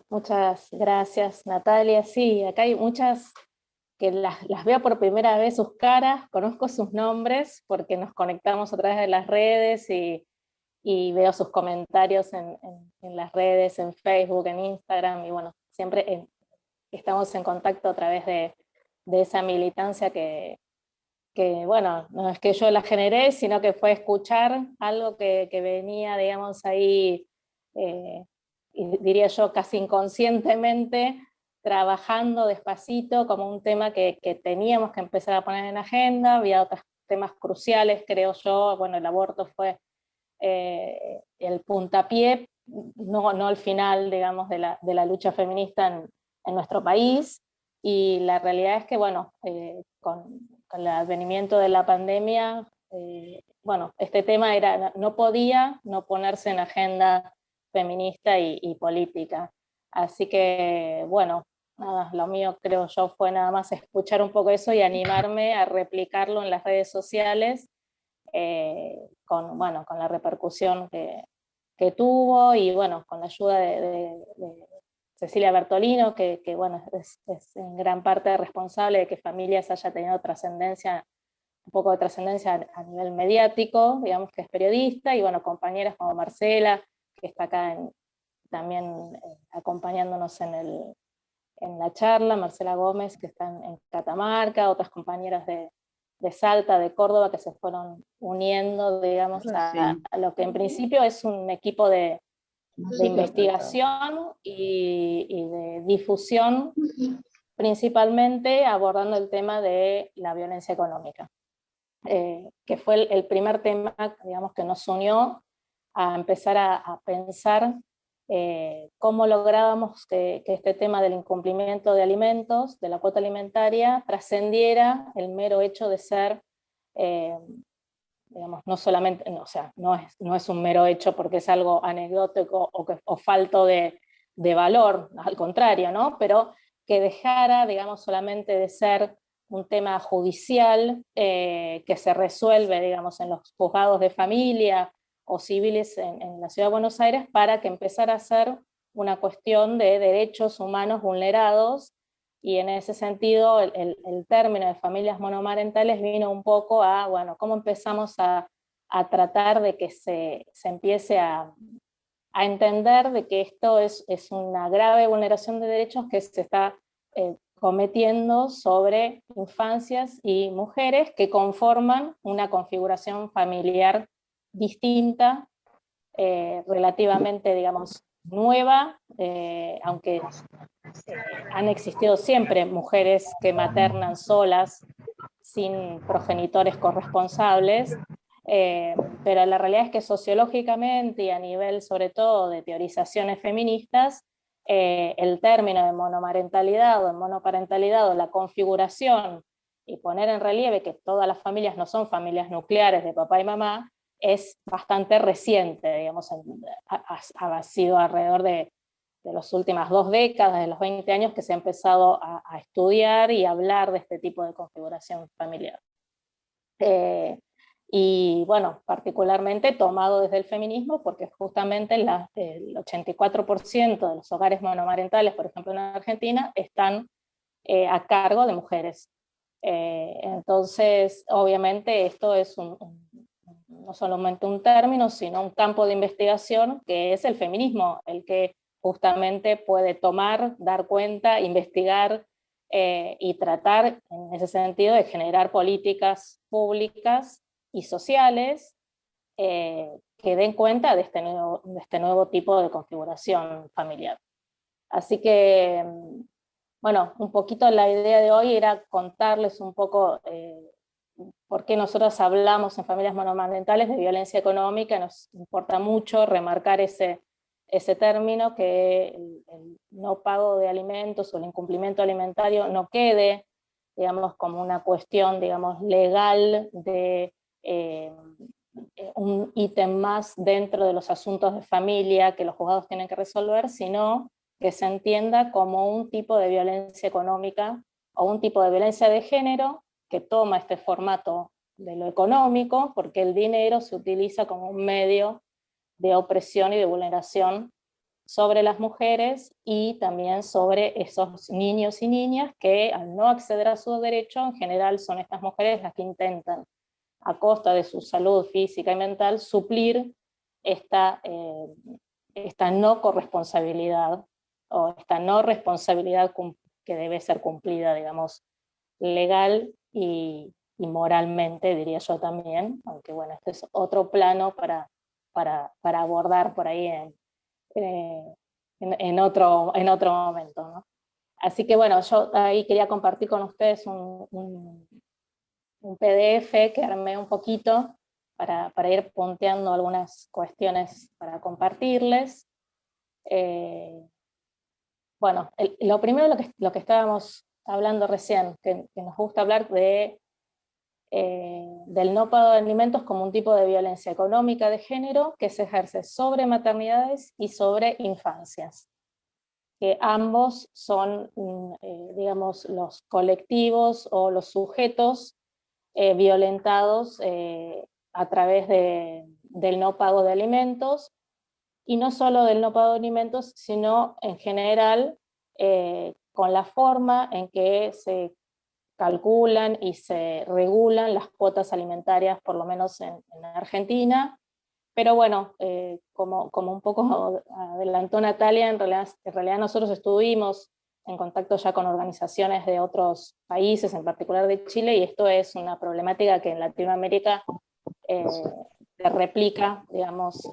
Muchas gracias, Natalia. Sí, acá hay muchas que las veo por primera vez sus caras, conozco sus nombres porque nos conectamos a través de las redes y veo sus comentarios en las redes, en Facebook, en Instagram, y bueno, siempre estamos en contacto a través de esa militancia que, bueno, no es que yo la generé, sino que fue escuchar algo que venía, digamos, ahí, y diría yo, casi inconscientemente, trabajando despacito como un tema que teníamos que empezar a poner en agenda. Había otros temas cruciales, creo yo. Bueno, el aborto fue el puntapié, no el final, digamos, de la lucha feminista en nuestro país. Y la realidad es que, bueno, con el advenimiento de la pandemia, bueno, este tema no podía no ponerse en agenda feminista y política. Así que, bueno, nada, lo mío creo yo fue nada más escuchar un poco eso y animarme a replicarlo en las redes sociales, bueno, con la repercusión que tuvo, y bueno, con la ayuda de Cecilia Bertolino, que bueno, es en gran parte responsable de que Familias haya tenido trascendencia, un poco de trascendencia a nivel mediático, digamos, que es periodista, y bueno, compañeras como Marcela, que está acá también acompañándonos en la charla, Marcela Gómez, que está en Catamarca, otras compañeras de Salta, de Córdoba, que se fueron uniendo, digamos, Sí. a lo que en principio es un equipo de investigación y de difusión, principalmente abordando el tema de la violencia económica, que fue el primer tema, digamos, que nos unió a empezar a pensar cómo lográbamos que este tema del incumplimiento de alimentos, de la cuota alimentaria, trascendiera el mero hecho de ser, eh, digamos, no solamente, no, o sea, no es un mero hecho porque es algo anecdótico o falto de valor, al contrario, ¿no? Pero que dejara, digamos, solamente de ser un tema judicial, que se resuelve, digamos, en los juzgados de familia o civiles en la Ciudad de Buenos Aires, para que empezara a ser una cuestión de derechos humanos vulnerados. Y en ese sentido el término de familias monomarentales vino un poco a, bueno, cómo empezamos a tratar de que se empiece a entender de que esto es una grave vulneración de derechos que se está cometiendo sobre infancias y mujeres que conforman una configuración familiar distinta, relativamente, digamos, nueva, aunque han existido siempre mujeres que maternan solas, sin progenitores corresponsables, pero la realidad es que sociológicamente y a nivel sobre todo de teorizaciones feministas, el término de monomarentalidad o de monoparentalidad, o la configuración y poner en relieve que todas las familias no son familias nucleares de papá y mamá, es bastante reciente, digamos, ha sido alrededor de las últimas 2 décadas, de los 20 años, que se ha empezado a estudiar y hablar de este tipo de configuración familiar. Y bueno, particularmente tomado desde el feminismo, porque justamente el 84% de los hogares monomarentales, por ejemplo en Argentina, están a cargo de mujeres. Entonces, obviamente esto es no solamente un término, sino un campo de investigación, que es el feminismo, el que justamente puede tomar, dar cuenta, investigar, y tratar en ese sentido de generar políticas públicas y sociales, que den cuenta de este nuevo tipo de configuración familiar. Así que, bueno, un poquito la idea de hoy era contarles un poco por qué nosotros hablamos en Familias Monomarentales de violencia económica. Nos importa mucho remarcar ese término, que el no pago de alimentos o el incumplimiento alimentario no quede, digamos, como una cuestión, digamos, legal de un ítem más dentro de los asuntos de familia que los juzgados tienen que resolver, sino que se entienda como un tipo de violencia económica o un tipo de violencia de género que toma este formato de lo económico, porque el dinero se utiliza como un medio de opresión y de vulneración sobre las mujeres y también sobre esos niños y niñas que al no acceder a su derecho, en general son estas mujeres las que intentan, a costa de su salud física y mental, suplir esta no corresponsabilidad, o esta no responsabilidad que debe ser cumplida, digamos, legal y moralmente, diría yo también, aunque bueno, este es otro plano para abordar por ahí en otro momento, ¿no? Así que bueno, yo ahí quería compartir con ustedes un PDF que armé un poquito para ir punteando algunas cuestiones para compartirles. Bueno, lo primero lo que estábamos hablando recién, que nos gusta hablar del no pago de alimentos como un tipo de violencia económica de género que se ejerce sobre maternidades y sobre infancias, que ambos son, digamos, los colectivos o los sujetos violentados a través del no pago de alimentos, y no solo del no pago de alimentos, sino en general con la forma en que se calculan y se regulan las cuotas alimentarias, por lo menos en Argentina. Pero bueno, como un poco adelantó Natalia, en realidad nosotros estuvimos en contacto ya con organizaciones de otros países, en particular de Chile, y esto es una problemática que en Latinoamérica se replica, digamos,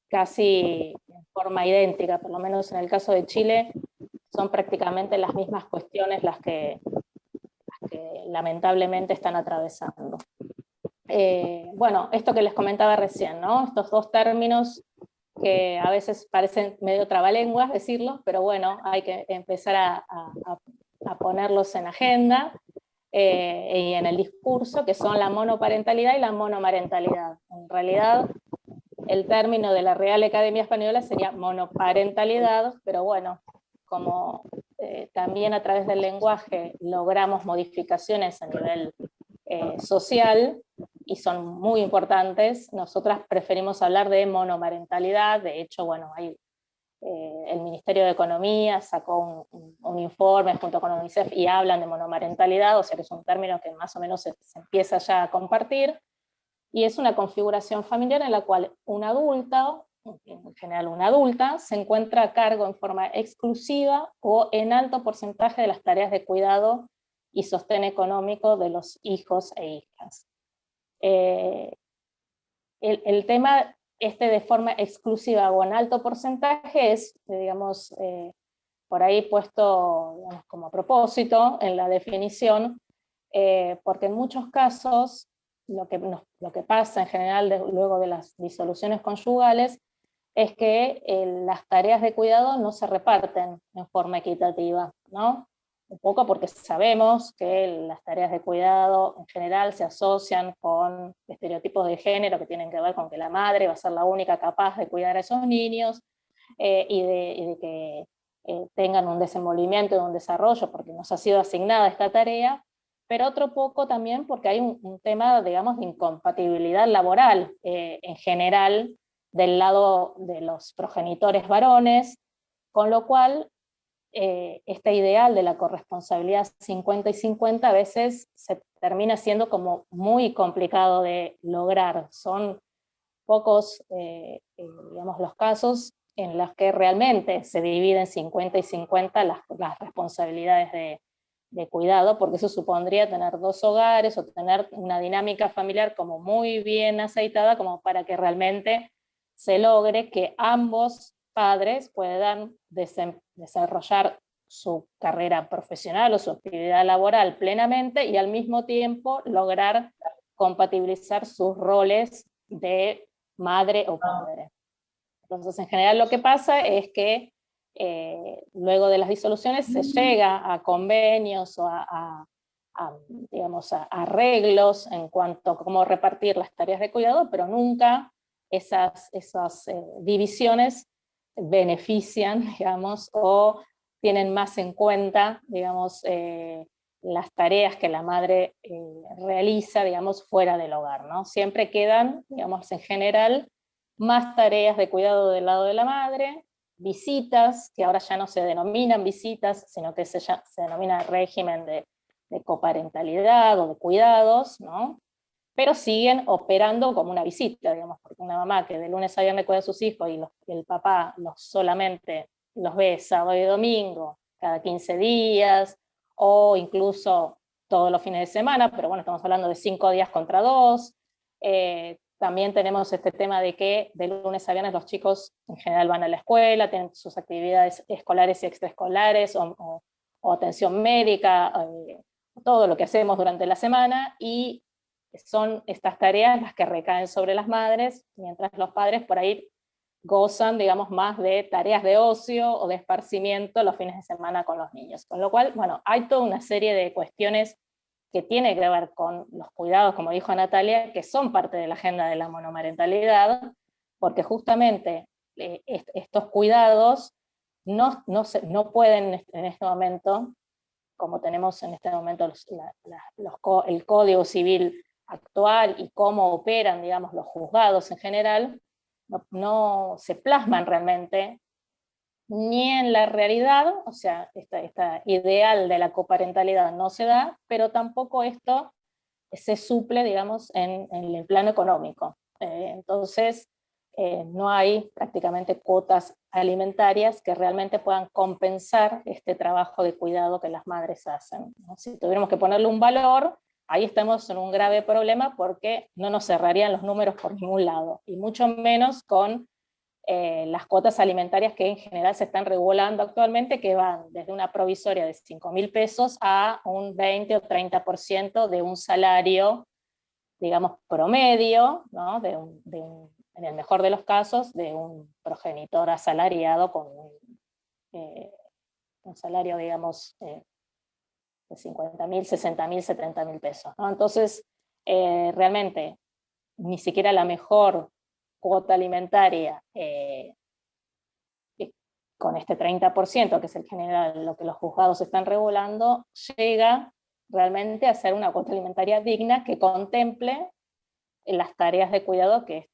casi en forma idéntica, por lo menos en el caso de Chile, son prácticamente las mismas cuestiones las que lamentablemente están atravesando. Bueno, esto que les comentaba recién, ¿no? Estos dos términos que a veces parecen medio trabalenguas decirlos, pero bueno, hay que empezar a ponerlos en agenda y en el discurso, que son la monoparentalidad y la monomarentalidad. En realidad, el término de la Real Academia Española sería monoparentalidad, pero bueno, como también a través del lenguaje logramos modificaciones a nivel social, y son muy importantes, nosotras preferimos hablar de monomarentalidad. De hecho, bueno, el Ministerio de Economía sacó un informe junto con UNICEF y hablan de monomarentalidad, o sea que es un término que más o menos se empieza ya a compartir, y es una configuración familiar en la cual un adulto, en general una adulta, se encuentra a cargo en forma exclusiva o en alto porcentaje de las tareas de cuidado y sostén económico de los hijos e hijas. El tema de forma exclusiva o en alto porcentaje es, digamos, por ahí puesto, digamos, como a propósito en la definición, porque en muchos casos lo que pasa en general luego de las disoluciones conyugales es que las tareas de cuidado no se reparten en forma equitativa, ¿no? Un poco porque sabemos que las tareas de cuidado en general se asocian con estereotipos de género que tienen que ver con que la madre va a ser la única capaz de cuidar a esos niños y de que tengan un desenvolvimiento y un desarrollo porque nos ha sido asignada esta tarea, pero otro poco también porque hay un tema, digamos, de incompatibilidad laboral en general del lado de los progenitores varones, con lo cual este ideal de la corresponsabilidad 50 y 50 a veces se termina siendo como muy complicado de lograr. Son pocos, digamos, los casos en los que realmente se dividen 50 y 50 las responsabilidades de cuidado, porque eso supondría tener dos hogares o tener una dinámica familiar como muy bien aceitada como para que realmente se logre que ambos padres puedan desarrollar su carrera profesional o su actividad laboral plenamente y al mismo tiempo lograr compatibilizar sus roles de madre o padre. Entonces, en general lo que pasa es que luego de las disoluciones se llega a convenios o digamos, a arreglos en cuanto a cómo repartir las tareas de cuidado, pero nunca esas divisiones benefician, digamos, o tienen más en cuenta, digamos, las tareas que la madre realiza, digamos, fuera del hogar, ¿no? Siempre quedan, digamos, en general, más tareas de cuidado del lado de la madre, visitas, que ahora ya no se denominan visitas, sino que se denomina régimen de coparentalidad o de cuidados, ¿no? Pero siguen operando como una visita, digamos, porque una mamá que de lunes a viernes cuida a sus hijos y el papá solamente los ve sábado y domingo, cada 15 días, o incluso todos los fines de semana, pero bueno, estamos hablando de 5 días contra 2. También tenemos este tema de que de lunes a viernes los chicos en general van a la escuela, tienen sus actividades escolares y extraescolares, o atención médica, todo lo que hacemos durante la semana, y son estas tareas las que recaen sobre las madres, mientras los padres por ahí gozan, digamos, más de tareas de ocio o de esparcimiento los fines de semana con los niños. Con lo cual, bueno, hay toda una serie de cuestiones que tienen que ver con los cuidados, como dijo Natalia, que son parte de la agenda de la monomarentalidad, porque justamente estos cuidados no pueden en este momento, como tenemos en este momento el Código Civil actual y cómo operan, digamos, los juzgados en general, no se plasman realmente ni en la realidad, o sea, esta ideal de la coparentalidad no se da, pero tampoco esto se suple, digamos, en el plano económico. Entonces, no hay prácticamente cuotas alimentarias que realmente puedan compensar este trabajo de cuidado que las madres hacen, ¿no? Si tuviéramos que ponerle un valor, ahí estamos en un grave problema porque no nos cerrarían los números por ningún lado, y mucho menos con las cuotas alimentarias que en general se están regulando actualmente, que van desde una provisoria de 5.000 pesos a un 20 o 30% de un salario, digamos, promedio, ¿no? En el mejor de los casos, de un progenitor asalariado con un salario, digamos, de 50.000, 60.000, 70.000 pesos, ¿no? Entonces, realmente, ni siquiera la mejor cuota alimentaria con este 30%, que es el general lo que los juzgados están regulando, llega realmente a ser una cuota alimentaria digna que contemple las tareas de cuidado que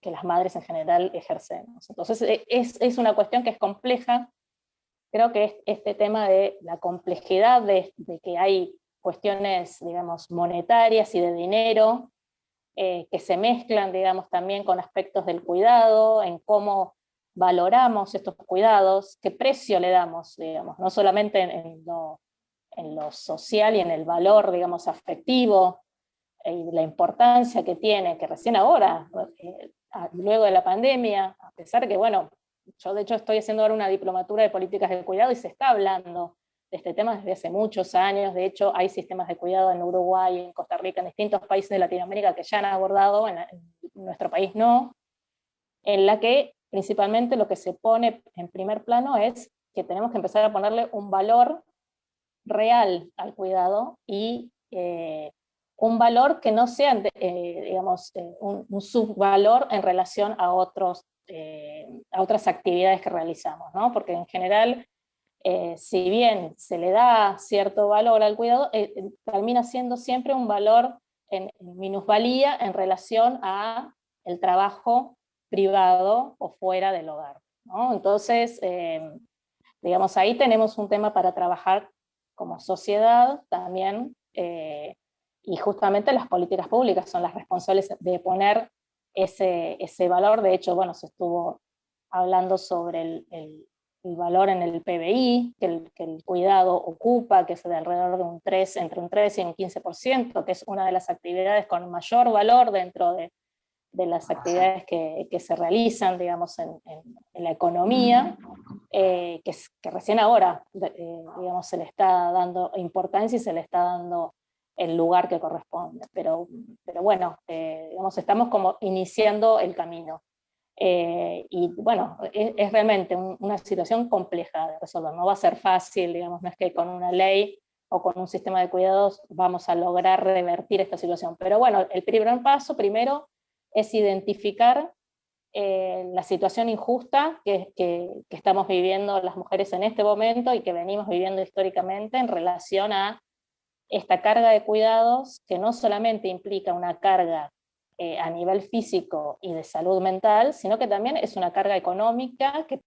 las madres en general ejercemos. Entonces es una cuestión que es compleja. Creo que este tema de la complejidad de que hay cuestiones, digamos, monetarias y de dinero, que se mezclan, digamos, también con aspectos del cuidado, en cómo valoramos estos cuidados, qué precio le damos, digamos, no solamente en lo social y en el valor, digamos, afectivo, y la importancia que tiene, que recién ahora, luego de la pandemia, a pesar que, bueno, yo de hecho estoy haciendo ahora una diplomatura de políticas de cuidado y se está hablando de este tema desde hace muchos años. De hecho hay sistemas de cuidado en Uruguay, en Costa Rica, en distintos países de Latinoamérica que ya han abordado, en nuestro país no, en la que principalmente lo que se pone en primer plano es que tenemos que empezar a ponerle un valor real al cuidado, y un valor que no sea, digamos, un subvalor en relación a otras actividades que realizamos, ¿no? Porque en general, si bien se le da cierto valor al cuidado, termina siendo siempre un valor en minusvalía en relación a el trabajo privado o fuera del hogar, ¿no? Entonces, digamos, ahí tenemos un tema para trabajar como sociedad también, y justamente las políticas públicas son las responsables de poner ese valor. De hecho, bueno, se estuvo hablando sobre el valor en el PBI, que el cuidado ocupa, que es de alrededor de entre un 3 y un 15%, que es una de las actividades con mayor valor dentro de las actividades que se realizan, digamos, en la economía, que recién ahora, digamos, se le está dando importancia y se le está dando el lugar que corresponde. Pero bueno, digamos, estamos como iniciando el camino. Y bueno, es realmente una situación compleja de resolver. No va a ser fácil, digamos, no es que con una ley o con un sistema de cuidados vamos a lograr revertir esta situación. Pero bueno, el primer paso primero es identificar la situación injusta que estamos viviendo las mujeres en este momento y que venimos viviendo históricamente en relación a esta carga de cuidados, que no solamente implica una carga a nivel físico y de salud mental, sino que también es una carga económica que